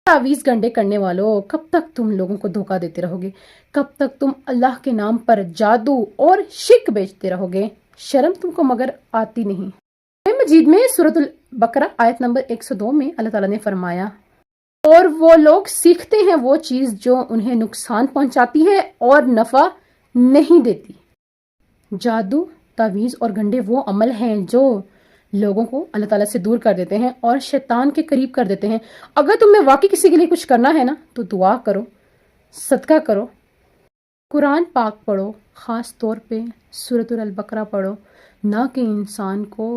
تعویذ گنڈے کرنے والوں، کب تک تم لوگوں کو دھوکہ دیتے رہو گے؟ کب تک تم اللہ کے نام پر جادو اور شرک بیچتے رہو گے؟ شرم تم کو مگر آتی نہیں۔ قرآن مجید میں سورۃ البقرہ آیت نمبر 102 میں اللہ تعالیٰ نے فرمایا، اور وہ لوگ سیکھتے ہیں وہ چیز جو انہیں نقصان پہنچاتی ہے اور نفع نہیں دیتی۔ جادو، تعویذ اور گنڈے وہ عمل ہیں جو لوگوں کو اللہ تعالیٰ سے دور کر دیتے ہیں اور شیطان کے قریب کر دیتے ہیں۔ اگر تمہیں واقعی کسی کے لیے کچھ کرنا ہے نا تو دعا کرو، صدقہ کرو، قرآن پاک پڑھو، خاص طور پہ سورۃ البقرہ پڑھو، نہ کہ انسان کو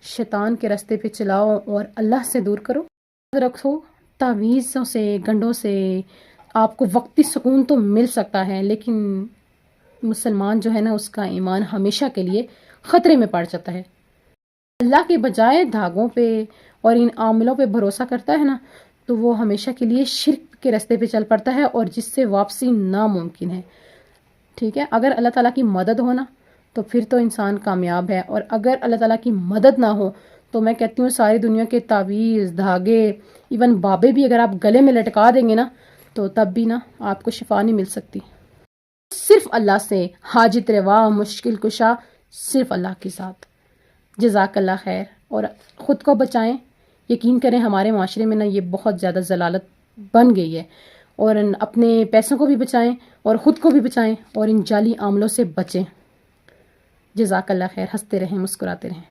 شیطان کے راستے پہ چلاؤ اور اللہ سے دور کرو۔ یاد رکھو، تعویذوں سے، گنڈوں سے آپ کو وقتی سکون تو مل سکتا ہے، لیکن مسلمان جو ہے نا، اس کا ایمان ہمیشہ کے لیے خطرے میں پڑ جاتا ہے۔ اللہ کے بجائے دھاگوں پہ اور ان عاملوں پہ بھروسہ کرتا ہے نا، تو وہ ہمیشہ کے لیے شرک کے راستے پہ چل پڑتا ہے اور جس سے واپسی ناممکن ہے۔ ٹھیک ہے، اگر اللہ تعالیٰ کی مدد ہونا تو پھر تو انسان کامیاب ہے، اور اگر اللہ تعالیٰ کی مدد نہ ہو تو میں کہتی ہوں ساری دنیا کے تعویذ، دھاگے، ایون بابے بھی اگر آپ گلے میں لٹکا دیں گے نا تو تب بھی نا آپ کو شفا نہیں مل سکتی۔ صرف اللہ سے حاجت روا، مشکل کشا صرف اللہ کے ساتھ۔ جزاک اللہ خیر، اور خود کو بچائیں۔ یقین کریں ہمارے معاشرے میں نا یہ بہت زیادہ ضلالت بن گئی ہے، اور اپنے پیسوں کو بھی بچائیں اور خود کو بھی بچائیں اور ان جعلی عاملوں سے بچیں۔ جزاک اللہ خیر، ہنستے رہیں، مسکراتے رہیں۔